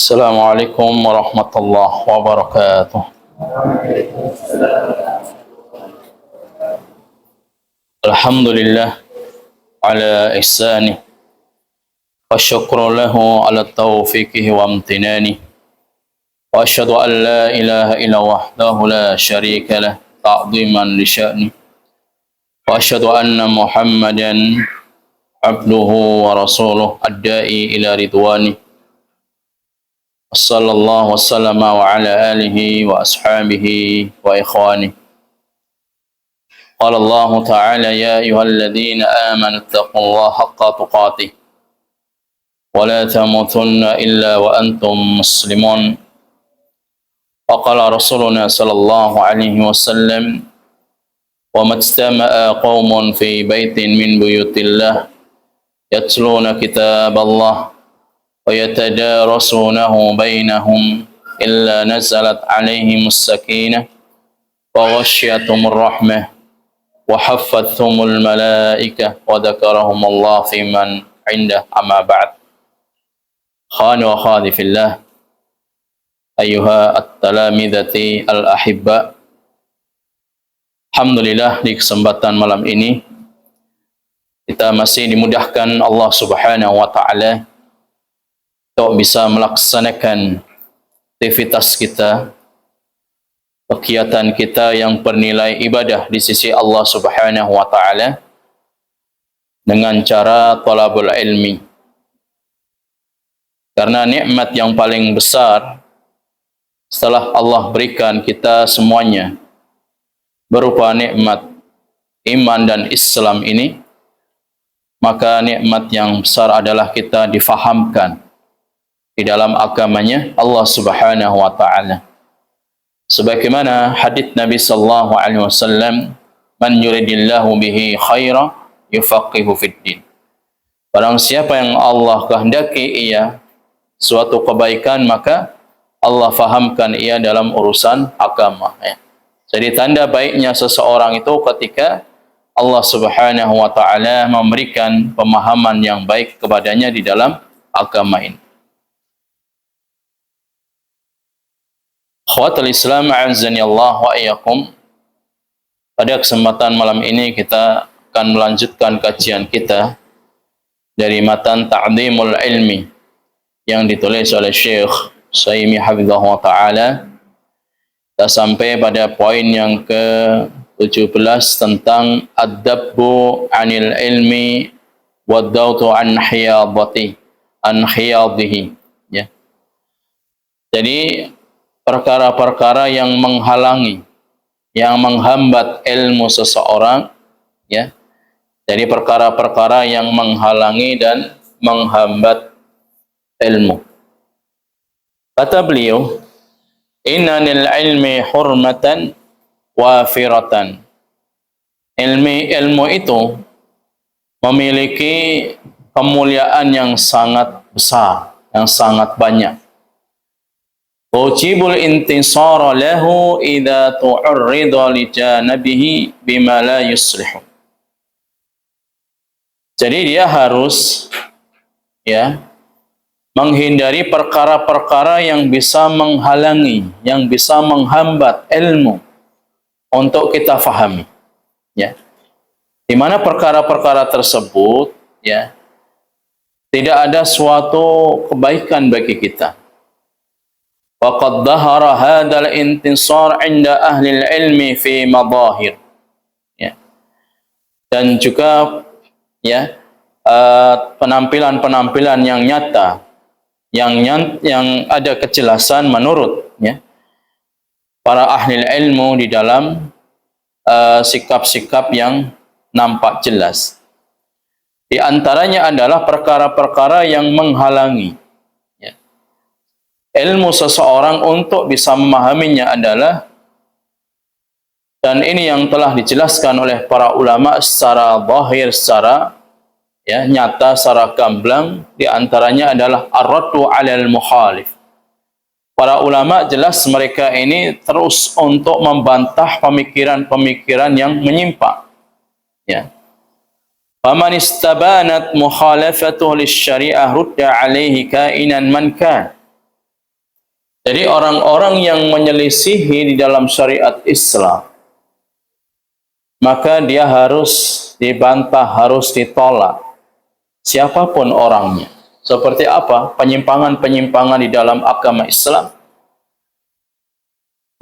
Assalamualaikum warahmatullahi wabarakatuh. Alhamdulillah ala ihsanih wa syukru lahu ala taufiqihi wa amtinani wa asyhadu an la ilaha illa wahdahu la syarika lah ta'ziman li sya'ni wa asyhadu anna Muhammadan abduhu wa rasuluh ad-da'i ila ridwani sallallahu wasallama wa ala alihi wa ashabihi wa ikhwani. Qala Allah ta'ala ya ayyuhalladzina amanu taqullaha haqqa tuqatih wa la tamutunna illa wa antum muslimun. Wa qala Rasuluna sallallahu alaihi wasallam wa majtama'a qaumun fi baitin min buyutillah yatluna kitaballah ويتدارسونه بينهم إلا نزلت عليهم السكينة وغشيتهم الرحمة وحفتهم الملائكة وذكرهم الله في من عنده. أما بعد. خان وخاذي في الله أيها التلامذة الأحباء. Alhamdulillah, di kesempatan malam ini kita masih dimudahkan Allah Subhanahu wa taala untuk bisa melaksanakan aktivitas kita, kegiatan kita yang bernilai ibadah di sisi Allah Subhanahu wa taala dengan cara talabul ilmi. Karena nikmat yang paling besar setelah Allah berikan kita semuanya berupa nikmat iman dan Islam ini, maka nikmat yang besar adalah kita difahamkan di dalam agamanya Allah Subhanahu wa taala. Sebagaimana hadits Nabi sallallahu alaihi wasallam, "Man yuridillahu bihi khaira yufaqihu fid din." Barang siapa yang Allah kehendaki ia suatu kebaikan, maka Allah fahamkan ia dalam urusan agama. Jadi tanda baiknya seseorang itu ketika Allah Subhanahu wa taala memberikan pemahaman yang baik kepadanya di dalam agama ini. Akhwatul Islam, a'azzani Allah wa iyyakum. Pada kesempatan malam ini kita akan melanjutkan kajian kita dari matan Ta'dhimul Ilmi yang ditulis oleh Syekh Utsaimin hafizahullah taala. Kita sampai pada poin yang ke-17 tentang ad-dabbu 'anil ilmi wad-dawtu an hiyadhihi, ya. Jadi perkara-perkara yang menghalangi, yang menghambat ilmu seseorang, ya. Jadi perkara-perkara yang menghalangi dan menghambat ilmu. Kata beliau, "Inna lil ilmi hurmatan wafiratan." Ilmu itu memiliki kemuliaan yang sangat besar, yang sangat banyak. Wajibul intisara lahu idza tu'arrida li janabihi bima la yuslihu. Jadi dia harus, ya, menghindari perkara-perkara yang bisa menghalangi, yang bisa menghambat ilmu untuk kita fahami, ya. Di mana perkara-perkara tersebut, ya, tidak ada suatu kebaikan bagi kita. Waqad dhahara hadzal intisar 'inda ahli ilmi fi madahir, ya. Dan juga, ya, penampilan-penampilan yang nyata, yang ada kejelasan menurut, ya, para ahli ilmu di dalam sikap-sikap yang nampak jelas. Di antaranya adalah perkara-perkara yang menghalangi ilmu seseorang untuk bisa memahaminya adalah, dan ini yang telah dijelaskan oleh para ulama secara zahir, secara, ya, nyata, secara gamblang, di antaranya adalah ar-raddu 'alal mukhalif. Para ulama jelas mereka ini terus untuk membantah pemikiran-pemikiran yang menyimpang, ya. Faman istabanat mukhalafatuhu lisyari'ah rudda 'alaihi kainan man kan. Jadi orang-orang yang menyelisihi di dalam syariat Islam, maka dia harus dibantah, harus ditolak. Siapapun orangnya. Seperti apa? Penyimpangan-penyimpangan di dalam agama Islam.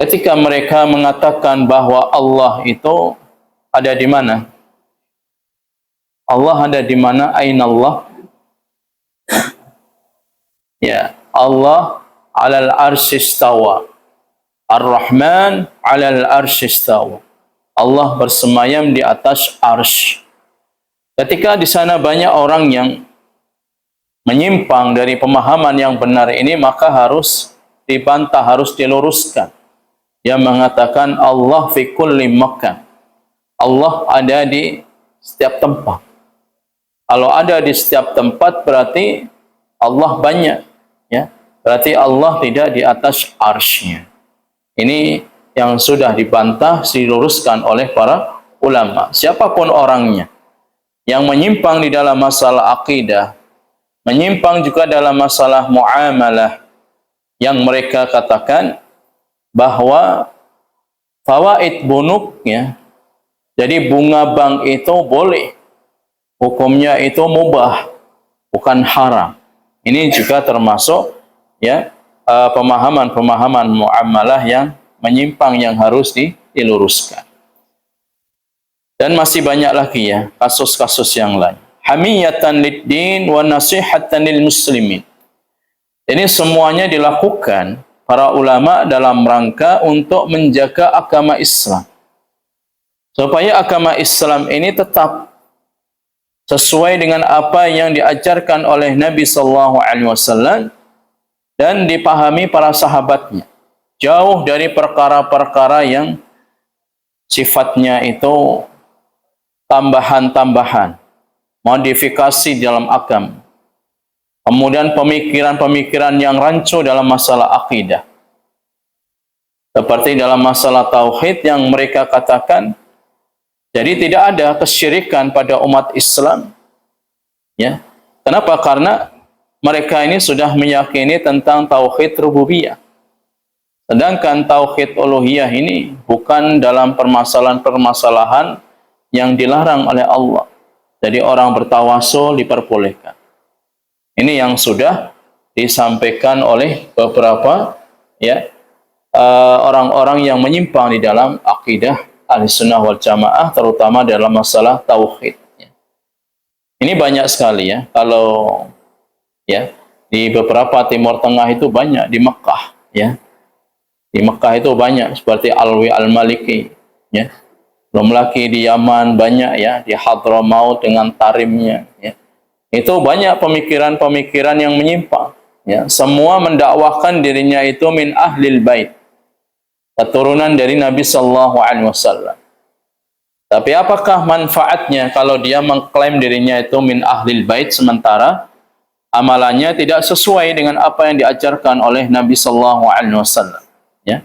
Ketika mereka mengatakan bahwa Allah itu ada di mana? Allah ada di mana? Aina Allah? Ya, Allah alal arsy istawa. Ar-Rahman alal arsy istawa. Allah bersemayam di atas arsy. Ketika di sana banyak orang yang menyimpang dari pemahaman yang benar ini, maka harus dibantah, harus diluruskan. Yang mengatakan Allah fi kulli makan. Allah ada di setiap tempat. Kalau ada di setiap tempat berarti Allah banyak, ya. Berarti Allah tidak di atas arsy-Nya. Ini yang sudah dibantah, diluruskan oleh para ulama. Siapapun orangnya yang menyimpang di dalam masalah akidah, menyimpang juga dalam masalah muamalah, yang mereka katakan bahwa fawaid bunuk, ya, jadi bunga bank itu boleh, hukumnya itu mubah, bukan haram. Ini juga termasuk, ya, pemahaman-pemahaman muamalah yang menyimpang, yang harus diluruskan. Dan masih banyak lagi, ya, kasus-kasus yang lain. Hamiyatan lid-din wa nasihatan lil muslimin. Ini semuanya dilakukan para ulama dalam rangka untuk menjaga agama Islam, supaya agama Islam ini tetap sesuai dengan apa yang diajarkan oleh Nabi sallallahu alaihi wasallam dan dipahami para sahabatnya. Jauh dari perkara-perkara yang sifatnya itu tambahan-tambahan, modifikasi dalam agama. Kemudian pemikiran-pemikiran yang rancu dalam masalah akidah. Seperti dalam masalah tauhid yang mereka katakan, jadi tidak ada kesyirikan pada umat Islam. Ya. Kenapa? Karena mereka ini sudah meyakini tentang tauhid rububiyah. Sedangkan tauhid uluhiyah ini bukan dalam permasalahan-permasalahan yang dilarang oleh Allah. Jadi orang bertawasul diperbolehkan. Ini yang sudah disampaikan oleh beberapa, ya, orang-orang yang menyimpang di dalam akidah Ahlussunnah wal Jamaah, terutama dalam masalah tauhid. Ini banyak sekali, ya. Kalau, ya, di beberapa Timur Tengah itu banyak, di Mekah, ya. Di Mekah itu banyak, seperti Alwi Al-Maliki, ya. Belum lagi di Yaman banyak, ya, di Hadramaut dengan tarimnya, ya. Itu banyak pemikiran-pemikiran yang menyimpang, ya. Semua mendakwahkan dirinya itu min ahlil bait, keturunan dari Nabi sallallahu alaihi wasallam. Tapi apakah manfaatnya kalau dia mengklaim dirinya itu min ahlil bait sementara amalannya tidak sesuai dengan apa yang diajarkan oleh Nabi sallallahu alaihi wasallam, ya?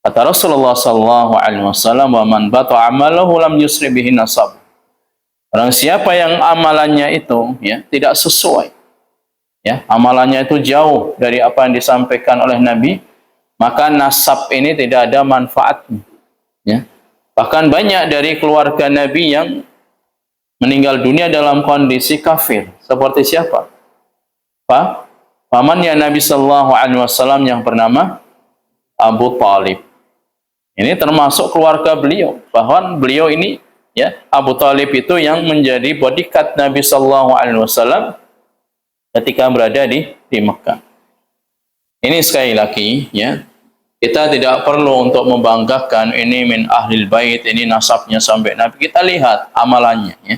Kata Rasulullah sallallahu alaihi wasallam, "Wa man bata amalahu lam yusri bihi nasab." Orang siapa yang amalannya itu, ya, tidak sesuai, ya, amalannya itu jauh dari apa yang disampaikan oleh Nabi, maka nasab ini tidak ada manfaatnya, ya. Bahkan banyak dari keluarga Nabi yang meninggal dunia dalam kondisi kafir. Seperti siapa? Pamannya Nabi sallallahu alaihi wasallam yang bernama Abu Talib. Ini termasuk keluarga beliau. Bahkan beliau ini, ya, Abu Talib itu yang menjadi bodyguard Nabi sallallahu alaihi wasallam ketika berada di Mekah. Ini sekali lagi, ya, kita tidak perlu untuk membanggakan ini min ahlil bait, ini nasabnya sampai Nabi. Kita lihat amalannya, ya.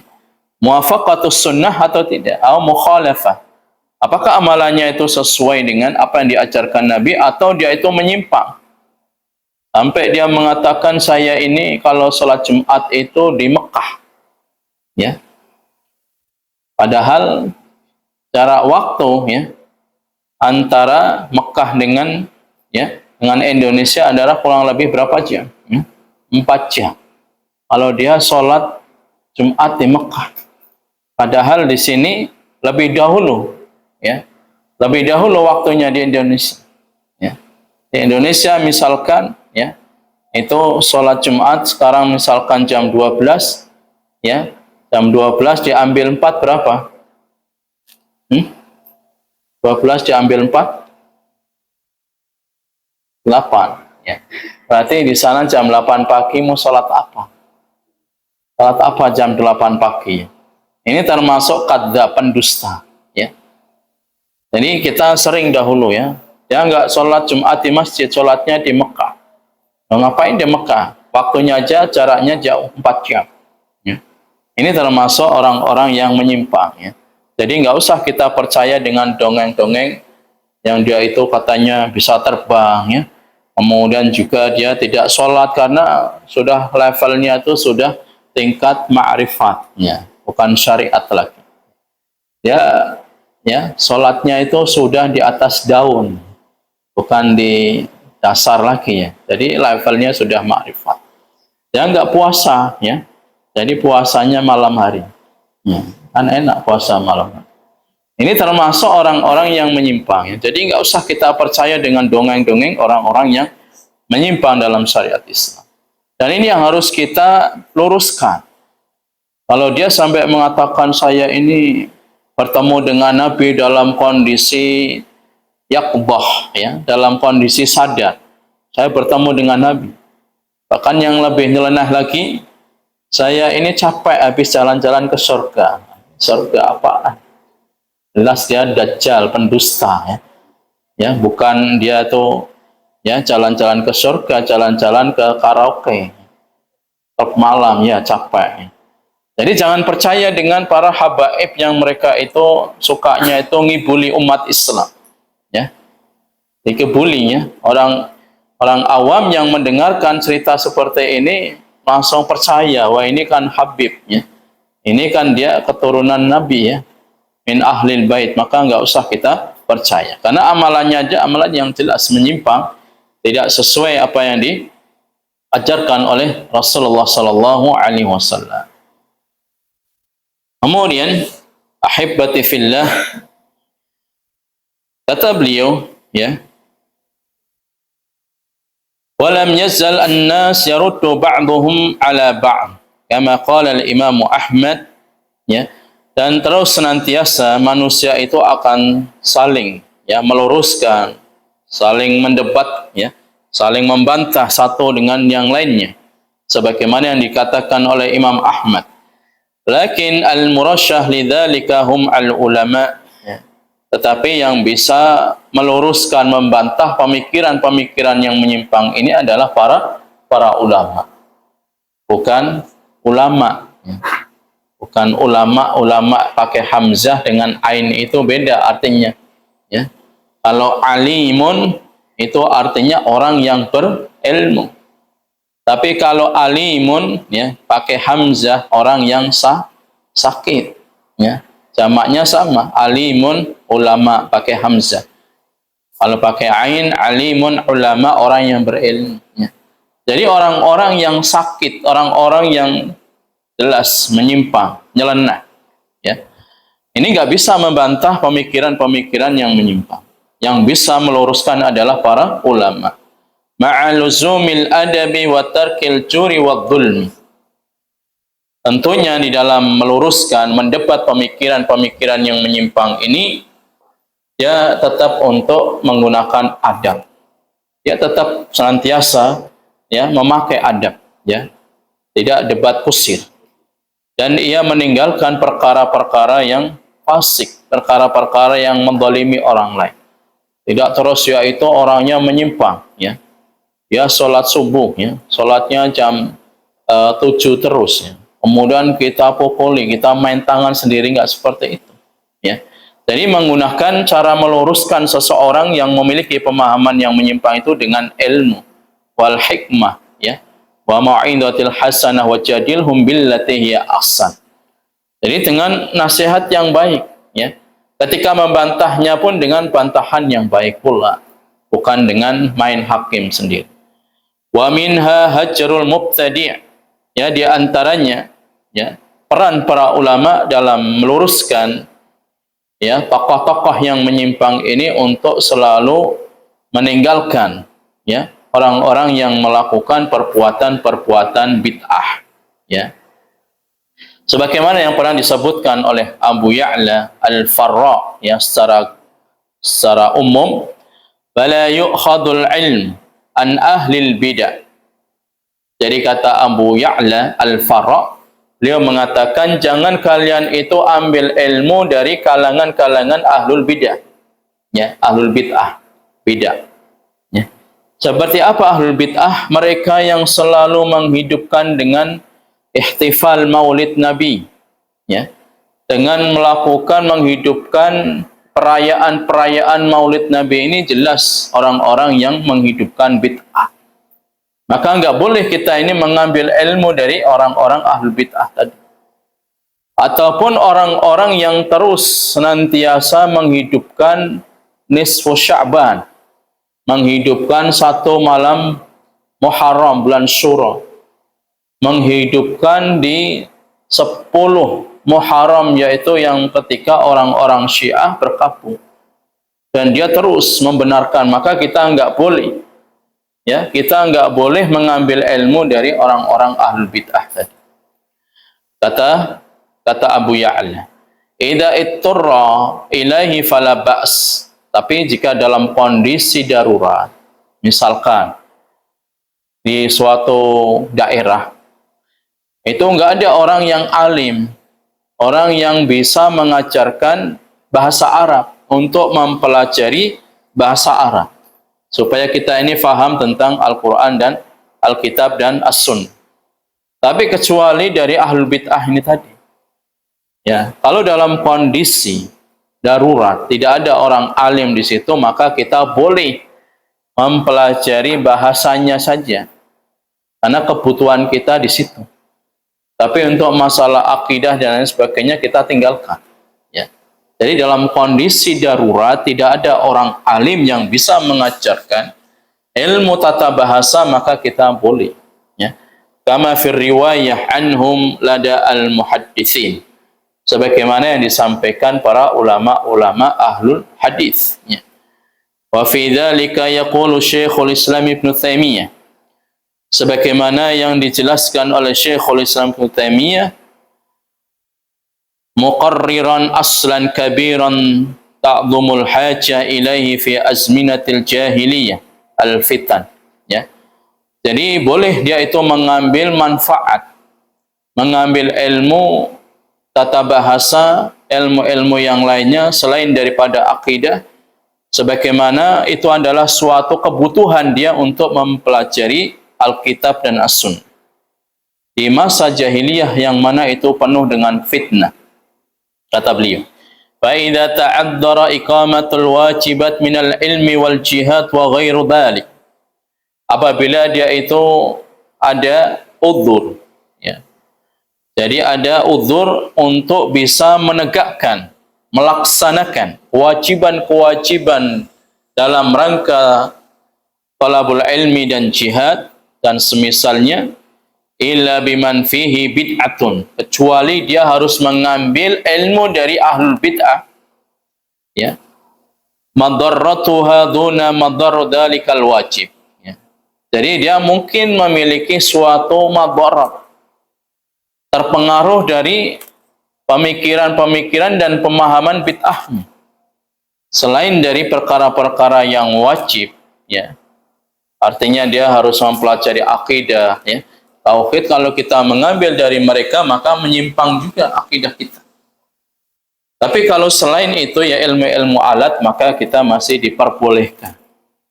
Muwafaqatus sunnah atau tidak, atau mukhalafah. Apakah amalannya itu sesuai dengan apa yang diajarkan Nabi atau dia itu menyimpang? Sampai dia mengatakan saya ini kalau sholat Jumat itu di Mekah, ya. Padahal jarak waktu, ya, antara Mekah dengan, ya, dengan Indonesia adalah kurang lebih berapa jam? 4 jam. Kalau dia sholat Jumat di Mekah, padahal di sini lebih dahulu, ya, lebih dahulu waktunya di Indonesia, ya. Di Indonesia misalkan ya, itu sholat Jumat sekarang misalkan jam 12 ya, jam 12 diambil 4 berapa? 12 diambil 4 8 ya. Berarti di sana jam 8 pagi mau sholat apa? Sholat apa jam 8 pagi? Ini termasuk kadzdzab, pendusta ya. Jadi kita sering dahulu ya, dia nggak sholat Jumat di masjid, sholatnya di Mekah. Nah, ngapain di Mekah? Waktunya aja, jaraknya jauh 4 jam. Ya. Ini termasuk orang-orang yang menyimpang. Ya. Jadi nggak usah kita percaya dengan dongeng-dongeng yang dia itu katanya bisa terbang. Ya. Kemudian juga dia tidak sholat karena sudah levelnya itu sudah tingkat ma'rifatnya, bukan syariat lagi. Ya, sholatnya itu sudah di atas daun, bukan di dasar lagi ya. Jadi levelnya sudah ma'rifat. Dia nggak puasa ya. Jadi puasanya malam hari. Ya, kan enak puasa malam hari. Ini termasuk orang-orang yang menyimpang ya. Jadi nggak usah kita percaya dengan dongeng-dongeng orang-orang yang menyimpang dalam syariat Islam. Dan ini yang harus kita luruskan. Kalau dia sampai mengatakan saya ini bertemu dengan Nabi dalam kondisi yaqbah ya, dalam kondisi sadar. Saya bertemu dengan Nabi. Bahkan yang lebih nyeleneh lagi, saya ini capek habis jalan-jalan ke surga. Surga apaan? Jelas dia dajjal, pendusta ya. Ya, bukan dia tuh ya jalan-jalan ke surga, jalan-jalan ke karaoke. Klub malam ya capek. Jadi jangan percaya dengan para habaib yang mereka itu sukanya itu ngibuli umat Islam. Ya. Dikebulinya orang awam yang mendengarkan cerita seperti ini langsung percaya, wah ini kan Habib ya. Ini kan dia keturunan Nabi ya. Min ahlil bait, maka nggak usah kita percaya. Karena amalannya aja amalan yang jelas menyimpang, tidak sesuai apa yang diajarkan oleh Rasulullah sallallahu alaihi wasallam. Kemudian ahibbati fillah, kata beliau ya, walam yazal an-nas yaruddu ba'dhum ala ba'd kama qala al-Imam Ahmad ya, dan terus senantiasa manusia itu akan saling ya meluruskan, saling mendebat ya, saling membantah satu dengan yang lainnya sebagaimana yang dikatakan oleh Imam Ahmad. Lakin al-murasyah lidzalika hum al-ulama. Tetapi yang bisa meluruskan, membantah pemikiran-pemikiran yang menyimpang ini adalah para ulama. Bukan ulama. Bukan ulama pakai hamzah dengan ain itu beda artinya. Ya. Kalau alimun itu artinya orang yang berilmu. Tapi kalau alimun ya pakai hamzah orang yang sakit ya. Jamaknya sama, alimun ulama pakai hamzah. Kalau pakai ain alimun ulama orang yang berilmu ya. Jadi orang-orang yang sakit, orang-orang yang jelas menyimpang, nyeleneh ya. Ini nggak bisa membantah pemikiran-pemikiran yang menyimpang. Yang bisa meluruskan adalah para ulama. Ma'aluzumil adabi wa tarkil juri wa dhulmi. Tentunya di dalam meluruskan, mendebat pemikiran-pemikiran yang menyimpang ini, dia tetap untuk menggunakan adab. Dia tetap senantiasa ya memakai adab, ya. Tidak debat kusir. Dan ia meninggalkan perkara-perkara yang fasik, perkara-perkara yang mendolimi orang lain. Tidak terus yaitu orangnya menyimpang, ya. Ya sholat subuh ya, sholatnya jam 7 terus ya. Kemudian kita pukuli, kita main tangan sendiri, nggak seperti itu ya. Jadi menggunakan cara meluruskan seseorang yang memiliki pemahaman yang menyimpang itu dengan ilmu wal hikmah ya. Wa mau'izatil hasanah wa jadilhum billati hiya ahsan. Jadi dengan nasihat yang baik ya. Ketika membantahnya pun dengan bantahan yang baik pula, bukan dengan main hakim sendiri. Wa minha hajrul mubtadi', ya di antaranya ya peran para ulama dalam meluruskan ya tokoh-tokoh yang menyimpang ini untuk selalu meninggalkan ya, orang-orang yang melakukan perbuatan-perbuatan bid'ah, ya. Sebagaimana yang pernah disebutkan oleh Abu Ya'la Al-Farra, ya, secara umum, "Fala yu'khadul ilm an ahlil bid'ah." Jadi kata Abu Ya'la Al-Farra, beliau mengatakan jangan kalian itu ambil ilmu dari kalangan-kalangan ahlul bid'ah, ya, ahlul bid'ah, bid'ah. Seperti apa ahlul bid'ah? Mereka yang selalu menghidupkan dengan ihtifal maulid Nabi, ya, dengan menghidupkan perayaan-perayaan maulid Nabi. Ini jelas orang-orang yang menghidupkan bid'ah. Maka enggak boleh kita ini mengambil ilmu dari orang-orang ahlul bid'ah tadi. Ataupun orang-orang yang terus senantiasa menghidupkan nisfu Sya'ban, menghidupkan satu malam Muharram, bulan Syura, menghidupkan di 10 Muharram, yaitu yang ketika orang-orang Syiah berkabung, dan dia terus membenarkan. Maka kita enggak boleh, ya, kita enggak boleh mengambil ilmu dari orang-orang ahlul bid'ah tadi. Kata Abu Ya'la, "Idza itturra ilaihi fala ba's." Tapi jika dalam kondisi darurat, misalkan di suatu daerah itu enggak ada orang yang alim, orang yang bisa mengajarkan bahasa Arab untuk mempelajari bahasa Arab, supaya kita ini faham tentang Al-Quran dan Alkitab dan As-Sunnah. Tapi kecuali dari ahlul bid'ah ini tadi, ya, kalau dalam kondisi darurat, tidak ada orang alim di situ, maka kita boleh mempelajari bahasanya saja, karena kebutuhan kita di situ. Tapi untuk masalah akidah dan lain sebagainya kita tinggalkan, ya. Jadi dalam kondisi darurat tidak ada orang alim yang bisa mengajarkan ilmu tata bahasa, maka kita boleh, ya. Kama fir riwayah anhum lada al-muhadditsin, sebagaimana yang disampaikan para ulama-ulama ahlul hadis, ya. Wa fi dzalika yaqulu Syekhul Islam Ibnu Taimiyah, sebagaimana yang dijelaskan oleh Syekhul Islam Ibnu Taimiyah, muqarriran aslan kabiran ta'dhumul haja ilaihi fi azminatil jahiliyah al-fitan, ya. Jadi boleh dia itu mengambil manfaat, mengambil ilmu tata bahasa, ilmu-ilmu yang lainnya selain daripada akidah, sebagaimana itu adalah suatu kebutuhan dia untuk mempelajari Alkitab dan As-Sunnah di masa jahiliyah yang mana itu penuh dengan fitnah. Kata beliau, fa idza ta'addara iqamatul wajibat minal ilmi wal jihad wa ghairu dzalik, apabila dia itu ada udzur, ya. Jadi ada udzur untuk bisa menegakkan, melaksanakan kewajiban-kewajiban dalam rangka talabul ilmi dan jihad dan semisalnya, illa biman fihi bid'atun, kecuali dia harus mengambil ilmu dari ahlul bid'ah, ya, madarratuha duna madarr dalikal wajib, ya. Jadi dia mungkin memiliki suatu madarat, terpengaruh dari pemikiran-pemikiran dan pemahaman bid'ahnya, selain dari perkara-perkara yang wajib, ya. Artinya dia harus mempelajari akidah, ya. Tauhid kalau kita mengambil dari mereka maka menyimpang juga akidah kita. Tapi kalau selain itu, ya, ilmu-ilmu alat, maka kita masih diperbolehkan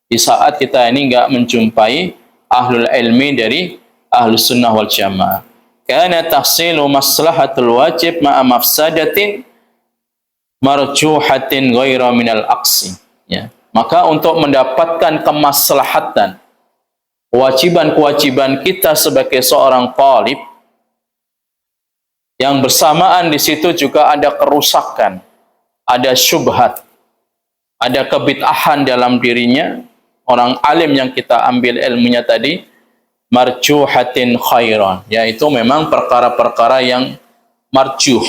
di saat kita ini enggak menjumpai ahlul ilmi dari ahlus sunnah wal jamaah. Kana tahsilu maslahatul wajib ma'a mafsadatin marjuhatin ghaira minal aqsi, ya. Maka untuk mendapatkan kemaslahatan kewajiban-kewajiban kita sebagai seorang talib, yang bersamaan di situ juga ada kerusakan, ada syubhat, ada kebid'ahan dalam dirinya, orang alim yang kita ambil ilmunya tadi, marjuhatin khairan, yaitu memang perkara-perkara yang marjuh,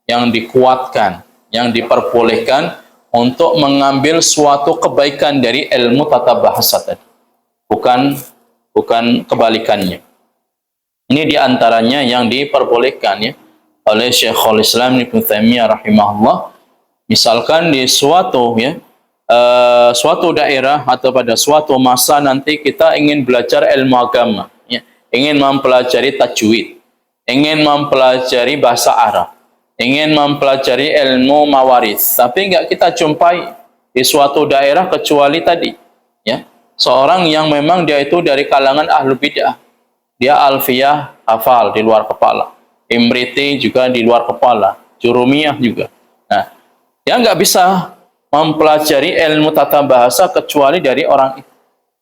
yang dikuatkan, yang diperbolehkan untuk mengambil suatu kebaikan dari ilmu tata bahasa tadi. bukan kebalikannya. Ini diantaranya yang diperbolehkan ya oleh Syekhul Islam Ibnu Taimiyah rahimahullah. Misalkan di suatu suatu daerah atau pada suatu masa nanti kita ingin belajar ilmu agama, ya, ingin mempelajari tajwid, ingin mempelajari bahasa Arab, ingin mempelajari ilmu mawaris, tapi enggak kita jumpai di suatu daerah kecuali tadi, ya, seorang yang memang dia itu dari kalangan ahlu bid'ah, dia alfiyah hafal di luar kepala, imriti juga di luar kepala, jurumiyah juga. Nah, dia nggak bisa mempelajari ilmu tata bahasa kecuali dari orang itu.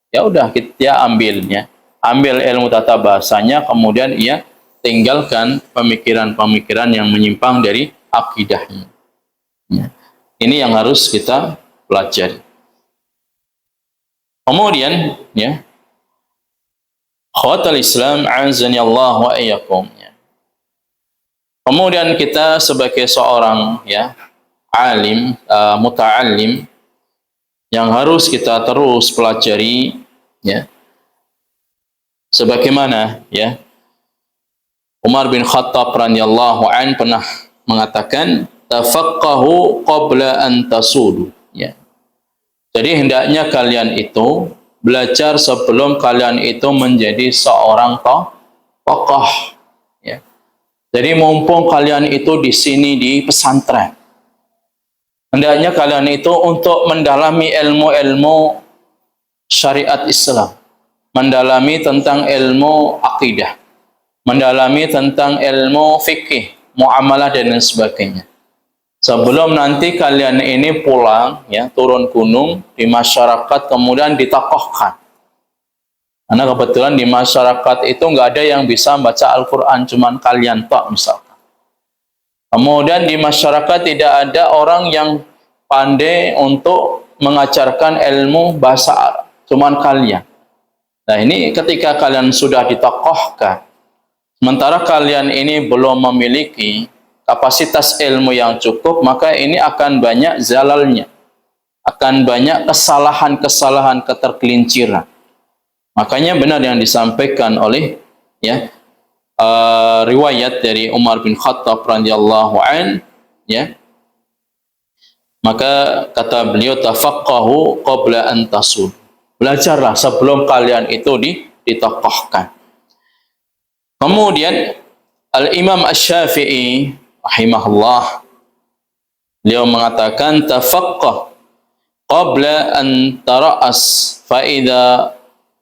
Ya udah, dia ambil ilmu tata bahasanya, kemudian ia tinggalkan pemikiran-pemikiran yang menyimpang dari akidahnya. Ya. Ini yang harus kita pelajari. Kemudian, ya, khawatul Islam azani Allah wa iyyakum. Kemudian kita sebagai seorang alim, muta'allim yang harus kita terus pelajari, ya. Sebagaimana Umar bin Khattab radhiyallahu an pernah mengatakan, tafaqqahu qabla an tasudu, ya. Jadi hendaknya kalian itu belajar sebelum kalian itu menjadi seorang tokoh, ya. Jadi mumpung kalian itu di sini di pesantren, hendaknya kalian itu untuk mendalami ilmu-ilmu syariat Islam, mendalami tentang ilmu akidah, mendalami tentang ilmu fikih, muamalah dan lain sebagainya. Sebelum nanti kalian ini pulang, ya, turun gunung di masyarakat kemudian ditokohkan. Karena kebetulan di masyarakat itu nggak ada yang bisa baca Al-Quran, cuman kalian tok misalkan. Kemudian di masyarakat tidak ada orang yang pandai untuk mengajarkan ilmu bahasa Arab, cuman kalian. Nah, ini ketika kalian sudah ditokohkan, sementara kalian ini belum memiliki kapasitas ilmu yang cukup, maka ini akan banyak zalalnya, akan banyak kesalahan-kesalahan, ketergelinciran. Makanya benar yang disampaikan oleh riwayat dari Umar bin Khattab radhiyallahu an, ya. Maka kata beliau, tafaqqahu qabla an tasud. Belajarlah sebelum kalian itu ditokohkan. Kemudian Al-Imam Asy-Syafi'i rahimahullah, beliau mengatakan, tafaqqah qabla an tara'as fa idza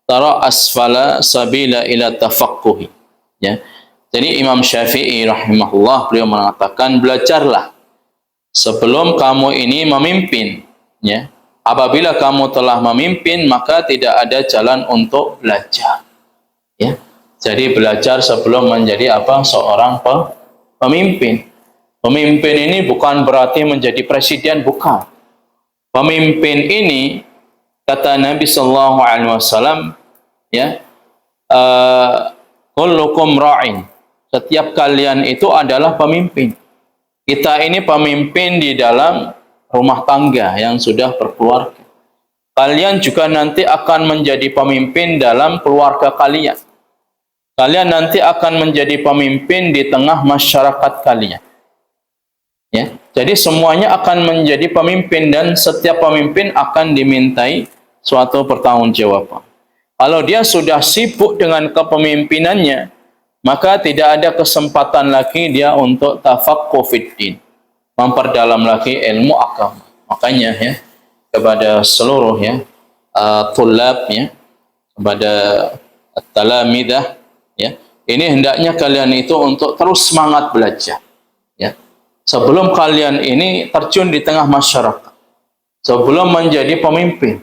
tara'as fala sabila ila tafaqquhi, ya. Jadi Imam Syafi'i rahimahullah beliau mengatakan, belajarlah sebelum kamu ini memimpin, ya. Apabila kamu telah memimpin, maka tidak ada jalan untuk belajar, ya. Jadi belajar sebelum menjadi seorang pemimpin. Pemimpin ini bukan berarti menjadi presiden, bukan. Pemimpin ini, kata Nabi sallallahu alaihi wasallam, ya, kullukum ra'in. Setiap kalian itu adalah pemimpin. Kita ini pemimpin di dalam rumah tangga yang sudah berkeluarga. Kalian juga nanti akan menjadi pemimpin dalam keluarga kalian. Kalian nanti akan menjadi pemimpin di tengah masyarakat kalian. Ya, jadi semuanya akan menjadi pemimpin dan setiap pemimpin akan dimintai suatu pertanggungjawaban. Kalau dia sudah sibuk dengan kepemimpinannya, maka tidak ada kesempatan lagi dia untuk tafaqquh fiddin, memperdalam lagi ilmu agama. Makanya kepada seluruh tulab, kepada talamidah, ini hendaknya kalian itu untuk terus semangat belajar, ya. Sebelum kalian ini terjun di tengah masyarakat, sebelum menjadi pemimpin,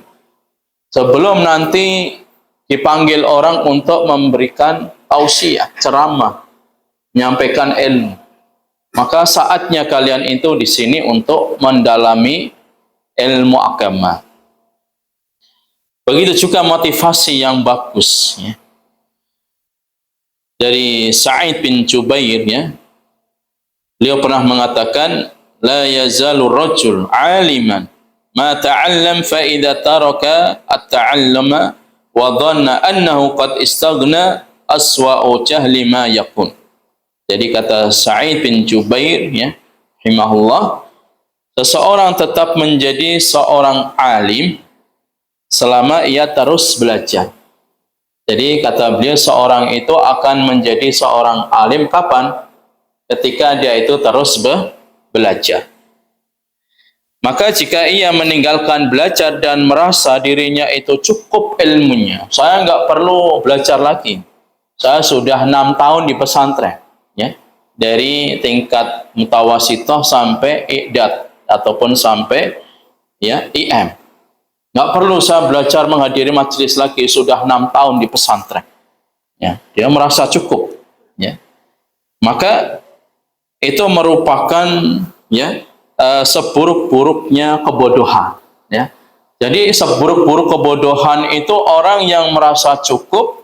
sebelum nanti dipanggil orang untuk memberikan tausiah, ceramah, menyampaikan ilmu, maka saatnya kalian itu di sini untuk mendalami ilmu agama. Begitu juga motivasi yang bagus, ya. Dari Sa'id bin Jubair, ya, beliau pernah mengatakan, la yazalu rajul aliman ma ta'allam fa idza taraka at-ta'alluma wa dhanna annahu qad istaghna aswa'u jahli ma yakun. Jadi kata Sa'id bin Jubair ya, rahimahullah, seseorang tetap menjadi seorang alim selama ia terus belajar. Jadi kata beliau, seorang itu akan menjadi seorang alim kapan? Ketika dia itu terus belajar. Maka jika ia meninggalkan belajar dan merasa dirinya itu cukup ilmunya, saya nggak perlu belajar lagi, saya sudah 6 tahun di pesantren, ya, dari tingkat mutawasithah sampai i'dad ataupun sampai ya IM. Nggak perlu saya belajar menghadiri majelis lagi, sudah 6 tahun di pesantren. Ya, dia merasa cukup. Ya. Maka itu merupakan ya seburuk-buruknya kebodohan. Ya. Jadi seburuk-buruk kebodohan itu orang yang merasa cukup,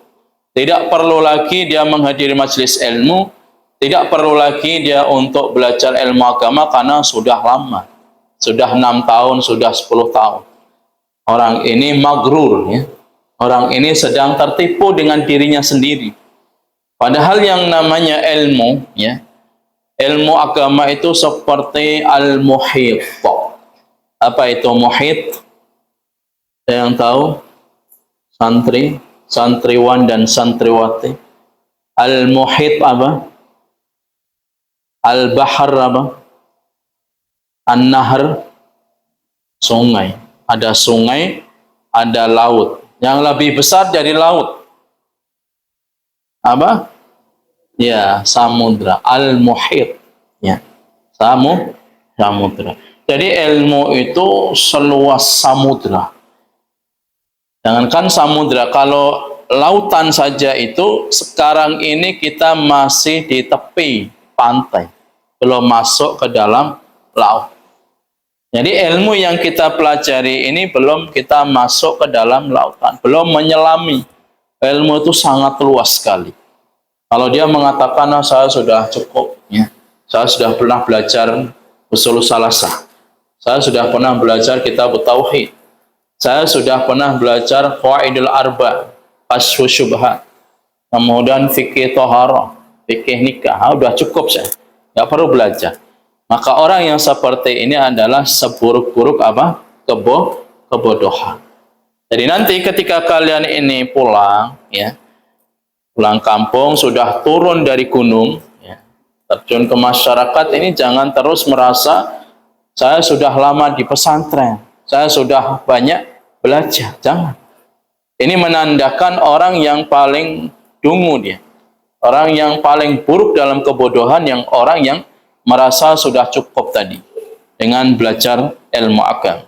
tidak perlu lagi dia menghadiri majelis ilmu, tidak perlu lagi dia untuk belajar ilmu agama karena sudah lama, sudah 6 tahun, sudah 10 tahun. Orang ini magrur, ya. Orang ini sedang tertipu dengan dirinya sendiri. Padahal yang namanya ilmu, ya, ilmu agama itu seperti al-muhit. Apa itu muhit? Yang tahu? Santri, santriwan dan santriwati. Al-muhit apa? Al-bahar apa? An-nahr, sungai. Ada sungai, ada laut. Yang lebih besar dari laut apa? Ya, samudra. Al-muhit. Ya, samudra. Jadi ilmu itu seluas samudra. Jangankan samudra, kalau lautan saja itu sekarang ini kita masih di tepi pantai, belum masuk ke dalam laut. Jadi ilmu yang kita pelajari ini belum kita masuk ke dalam lautan, belum menyelami. Ilmu itu sangat luas sekali. Kalau dia mengatakan, nah, saya sudah cukup, ya, saya sudah pernah belajar usul salasah, saya sudah pernah belajar kitab tauhid, saya sudah pernah belajar qawaidul arba, kasfu syubhat, kemudian fikih thaharah, fikih nikah, sudah cukup saya, nggak perlu belajar. Maka orang yang seperti ini adalah seburuk-buruk apa? Kebodohan. Jadi nanti ketika kalian ini pulang, ya, pulang kampung, sudah turun dari gunung, ya, terjun ke masyarakat, ini jangan terus merasa saya sudah lama di pesantren, saya sudah banyak belajar. Jangan. Ini menandakan orang yang paling dungu dia, orang yang paling buruk dalam kebodohan, yang orang yang merasa sudah cukup tadi dengan belajar ilmu agama.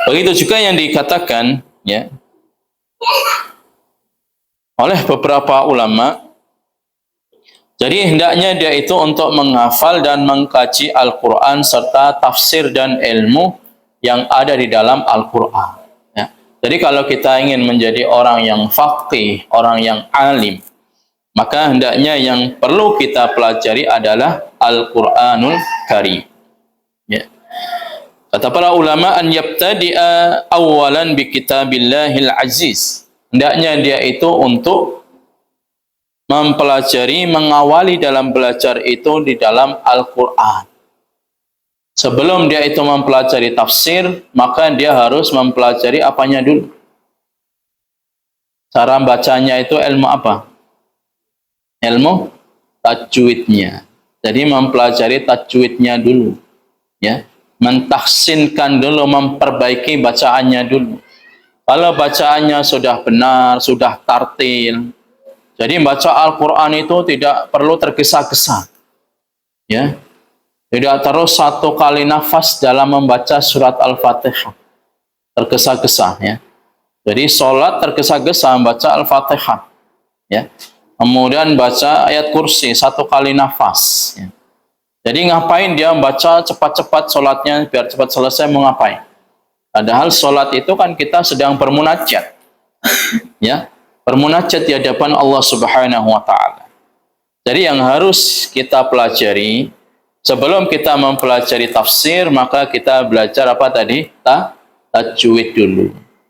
Begitu juga yang dikatakan, ya, oleh beberapa ulama. Jadi hendaknya dia itu untuk menghafal dan mengkaji Al-Quran serta tafsir dan ilmu yang ada di dalam Al-Quran. Ya. Jadi kalau kita ingin menjadi orang yang faqih, orang yang alim, maka hendaknya yang perlu kita pelajari adalah Al-Quranul Karim. Ya. Kata para ulama, an yabtadi'a awalan bi kitabillahil aziz. Hendaknya dia itu untuk mempelajari, mengawali dalam belajar itu di dalam Al-Quran. Sebelum dia itu mempelajari tafsir, maka dia harus mempelajari apanya dulu? Cara bacanya itu ilmu apa? Ilmu tajwidnya. Jadi mempelajari tajwidnya dulu, ya, mentahsinkan dulu, memperbaiki bacaannya dulu. Kalau bacaannya sudah benar, sudah tartil, jadi baca Al-Quran itu tidak perlu tergesa-gesa, ya, tidak terus satu kali nafas dalam membaca surat Al-Fatihah, tergesa-gesa, ya. Jadi sholat tergesa-gesa membaca Al-Fatihah, ya. Kemudian baca ayat kursi satu kali nafas. Ya. Jadi ngapain dia membaca cepat-cepat sholatnya biar cepat selesai, mau ngapain? Padahal sholat itu kan kita sedang bermunajat, ya, bermunajat di hadapan Allah Subhanahu Wa Taala. Jadi yang harus kita pelajari sebelum kita mempelajari tafsir, maka kita belajar apa tadi? Tajwid dulu,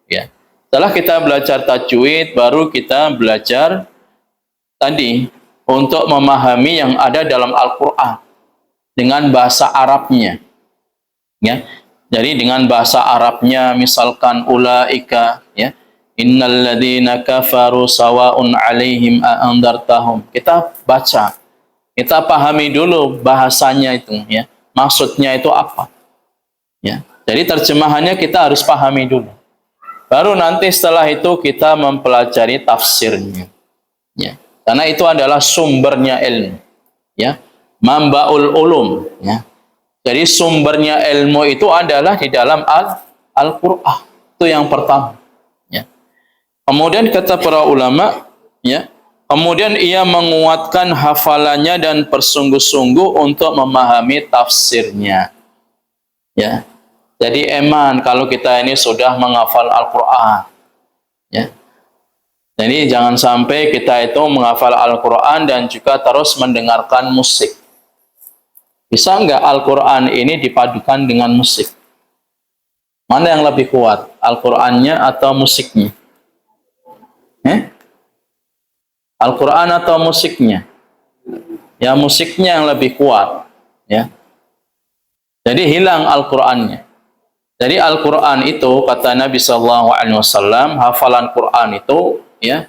ya. Setelah kita belajar tajwid, baru kita belajar tadi untuk memahami yang ada dalam Al-Qur'an dengan bahasa Arabnya. Ya. Jadi dengan bahasa Arabnya, misalkan ulaika, ya, innal ladzina kafaru sawa'un 'alaihim a andartahum. Kita baca, kita pahami dulu bahasanya itu, ya. Maksudnya itu apa? Ya. Jadi terjemahannya kita harus pahami dulu. Baru nanti setelah itu kita mempelajari tafsirnya. Ya. Karena itu adalah sumbernya ilmu. Ya. Mambaul ulum. Ya. Jadi sumbernya ilmu itu adalah di dalam Al-Qur'an. Itu yang pertama. Ya. Kemudian kata para ulama, ya, kemudian ia menguatkan hafalannya dan bersungguh-sungguh untuk memahami tafsirnya. Ya. Jadi eman kalau kita ini sudah menghafal Al-Qur'an. Ya. Jadi jangan sampai kita itu menghafal Al-Qur'an dan juga terus mendengarkan musik. Bisa enggak Al-Qur'an ini dipadukan dengan musik? Mana yang lebih kuat? Al-Qur'annya atau musiknya? Al-Qur'an atau musiknya? Ya, musiknya yang lebih kuat. Ya. Jadi hilang Al-Qur'annya. Jadi Al-Qur'an itu kata Nabi SAW, hafalan Qur'an itu, ya,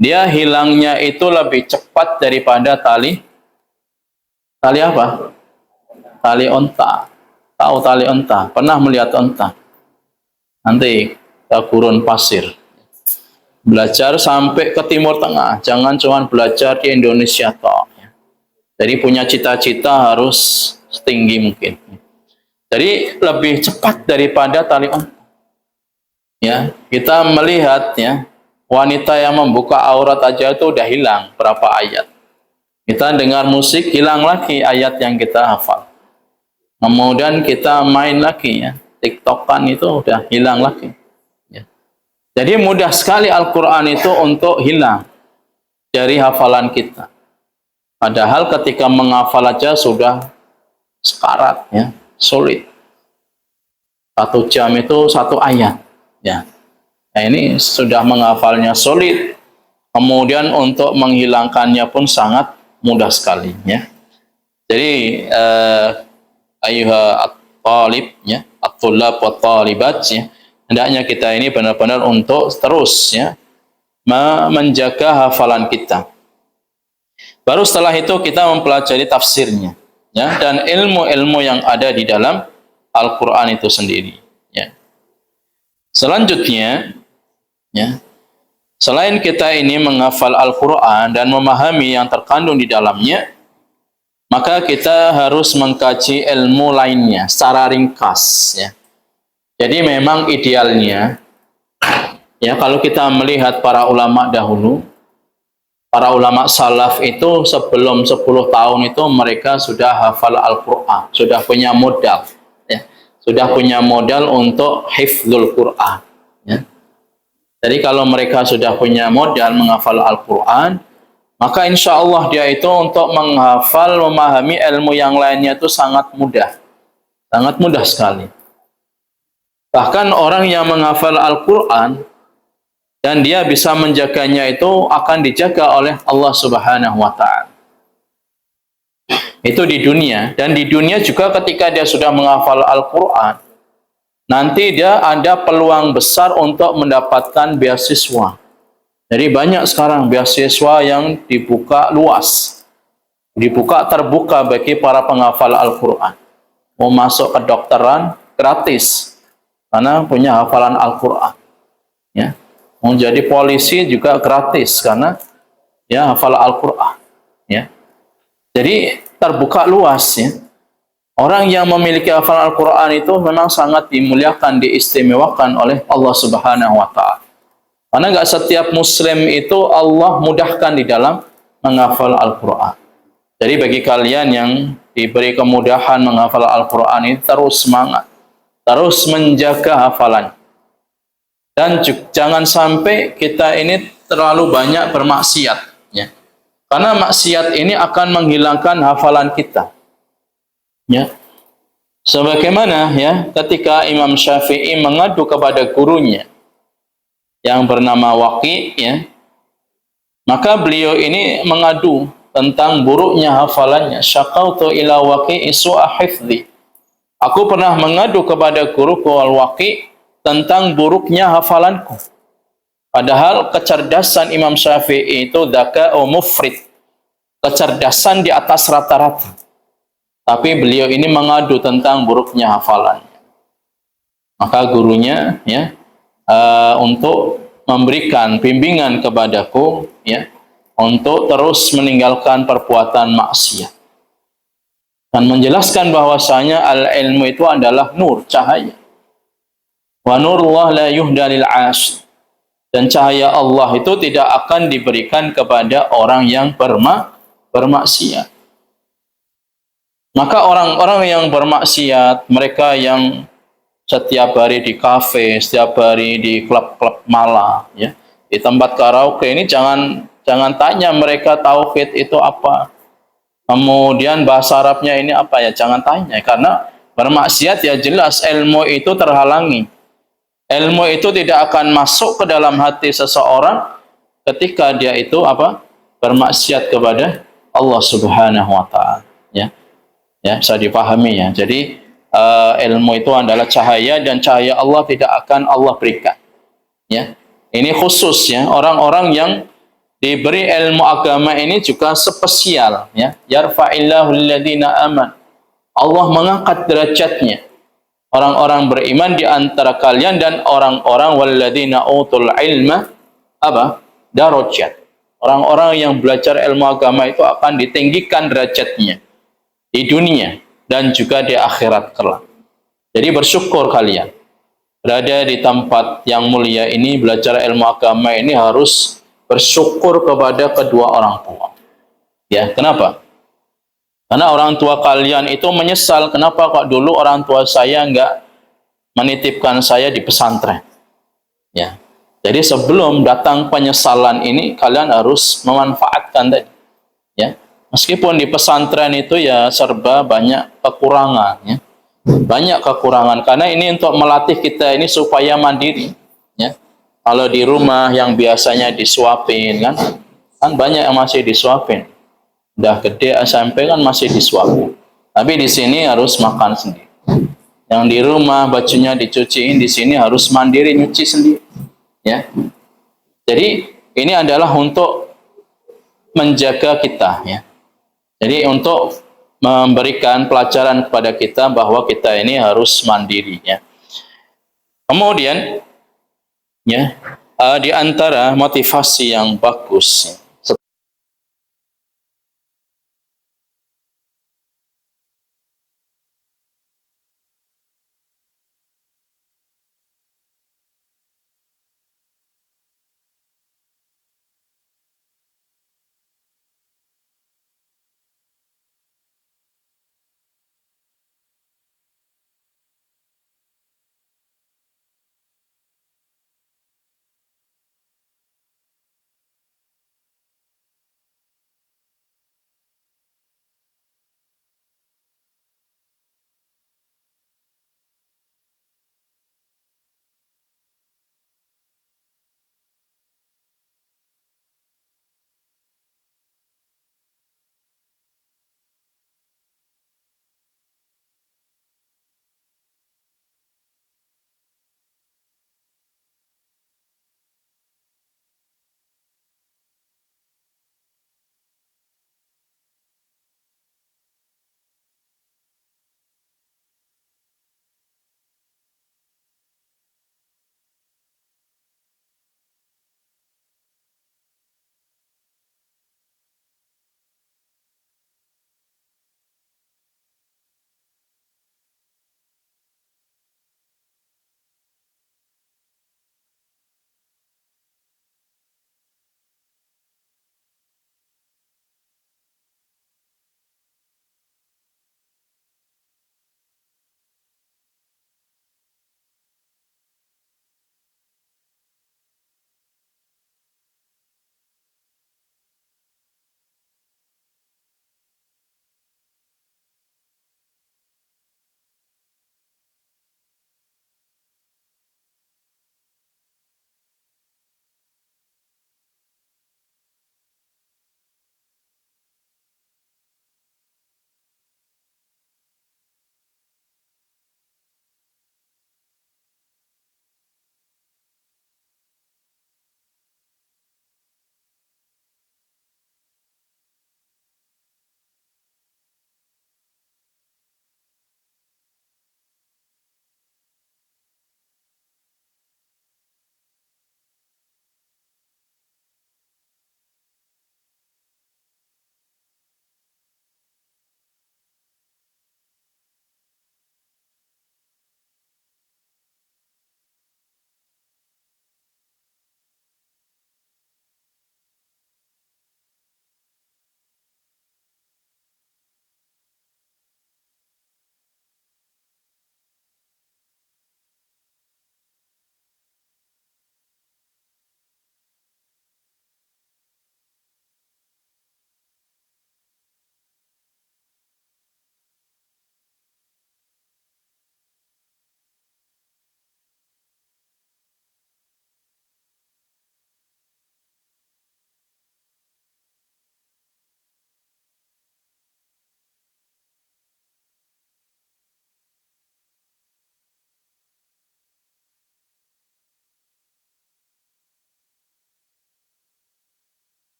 dia hilangnya itu lebih cepat daripada tali apa? Tali onta. Tahu tali onta? Pernah melihat onta? Nanti ke gurun pasir. Belajar sampai ke Timur Tengah. Jangan cuma belajar di Indonesia toh. Jadi punya cita-cita harus setinggi mungkin. Jadi lebih cepat daripada tali onta. Ya, kita melihat, ya, wanita yang membuka aurat aja itu udah hilang berapa ayat. Kita dengar musik, hilang lagi ayat yang kita hafal. Kemudian kita main lagi, ya, TikTokan itu udah hilang lagi. Ya. Jadi mudah sekali Al-Qur'an itu untuk hilang dari hafalan kita. Padahal ketika menghafal aja sudah sekarat, ya, sulit. 1 jam itu 1 ayat, ya. Nah, ini sudah menghafalnya sulit. Kemudian untuk menghilangkannya pun sangat mudah sekali, ya. Jadi ayuha at-talib, ya, at-tullab wa talibat, ya, hendaknya kita ini benar-benar untuk terus, ya, menjaga hafalan kita. Baru setelah itu kita mempelajari tafsirnya, ya, dan ilmu-ilmu yang ada di dalam Al-Qur'an itu sendiri, ya. Selanjutnya, ya, selain kita ini menghafal Al-Qur'an dan memahami yang terkandung di dalamnya, maka kita harus mengkaji ilmu lainnya secara ringkas, ya. Jadi memang idealnya, ya, kalau kita melihat para ulama dahulu, para ulama salaf itu sebelum 10 tahun itu mereka sudah hafal Al-Qur'an, sudah punya modal, ya. Sudah punya modal untuk hifdzul Qur'an, ya. Jadi kalau mereka sudah punya modal menghafal Al-Qur'an, maka insya Allah dia itu untuk menghafal, memahami ilmu yang lainnya itu sangat mudah sekali. Bahkan orang yang menghafal Al-Qur'an dan dia bisa menjaganya itu akan dijaga oleh Allah Subhanahu wa Ta'ala. Itu di dunia, dan di dunia juga ketika dia sudah menghafal Al-Qur'an, nanti dia ada peluang besar untuk mendapatkan beasiswa. Jadi banyak sekarang beasiswa yang dibuka luas, dibuka terbuka bagi para penghafal Al-Qur'an. Mau masuk kedokteran gratis karena punya hafalan Al-Qur'an, ya. Mau jadi polisi juga gratis karena, ya, hafal Al-Qur'an, ya. Jadi terbuka luas, ya. Orang yang memiliki hafalan Al-Qur'an itu memang sangat dimuliakan, diistimewakan oleh Allah Subhanahu wa Ta'ala. Karena nggak setiap muslim itu Allah mudahkan di dalam menghafal Al-Qur'an. Jadi bagi kalian yang diberi kemudahan menghafal Al-Qur'an ini, terus semangat, terus menjaga hafalan. Dan jangan sampai kita ini terlalu banyak bermaksiat, ya. Karena maksiat ini akan menghilangkan hafalan kita, ya. Sebagaimana, ya, ketika Imam Syafi'i mengadu kepada gurunya, yang bernama Waqi, ya. Maka beliau ini mengadu tentang buruknya hafalannya. Syaqautu ila Waqi'i su'a hifdzi. Aku pernah mengadu kepada guruku Al-Waqi tentang buruknya hafalanku. Padahal kecerdasan Imam Syafi'i itu dzaka'u mufrid, kecerdasan di atas rata-rata. Tapi beliau ini mengadu tentang buruknya hafalan. Maka gurunya, ya, untuk memberikan bimbingan kepadaku, ya, untuk terus meninggalkan perbuatan maksiat dan menjelaskan bahwasanya al-ilmu itu adalah nur, cahaya. Wa nurullah la yuhda lil 'as. Dan cahaya Allah itu tidak akan diberikan kepada orang yang bermaksiat. Maka orang-orang yang bermaksiat, mereka yang setiap hari di kafe, setiap hari di klub-klub malam, ya, di tempat karaoke, ini jangan tanya mereka tauhid itu apa, kemudian bahasa Arabnya ini apa, ya jangan tanya, karena bermaksiat ya jelas ilmu itu terhalangi. Ilmu itu tidak akan masuk ke dalam hati seseorang ketika dia itu apa, bermaksiat kepada Allah Subhanahu wa taala, ya. Ya, bisa dipahami, ya. Jadi ilmu itu adalah cahaya dan cahaya Allah tidak akan Allah berikan, ya. Ini khusus, ya, orang-orang yang diberi ilmu agama ini juga spesial, ya. Yarfa'illahu alladhina aman. Allah mengangkat derajatnya orang-orang beriman di antara kalian dan orang-orang walladzina utul ilma apa? Darajat. Orang-orang yang belajar ilmu agama itu akan ditinggikan derajatnya di dunia dan juga di akhirat kelak. Jadi bersyukur kalian berada di tempat yang mulia ini, belajar ilmu agama ini harus bersyukur kepada kedua orang tua. Ya, kenapa? Karena orang tua kalian itu menyesal, kenapa kok dulu orang tua saya enggak menitipkan saya di pesantren. Ya. Jadi sebelum datang penyesalan ini, kalian harus memanfaatkan tadi. Ya. Meskipun di pesantren itu ya serba banyak kekurangan, ya. Banyak kekurangan karena ini untuk melatih kita ini supaya mandiri, ya. Kalau di rumah yang biasanya disuapin kan banyak yang masih disuapin. Udah gede SMP kan masih disuapin. Tapi di sini harus makan sendiri. Yang di rumah bajunya dicuciin, di sini harus mandiri nyuci sendiri, ya. Jadi ini adalah untuk menjaga kita, ya. Jadi untuk memberikan pelajaran kepada kita bahwa kita ini harus mandiri, ya. Kemudian, ya, di antara motivasi yang bagus, ya,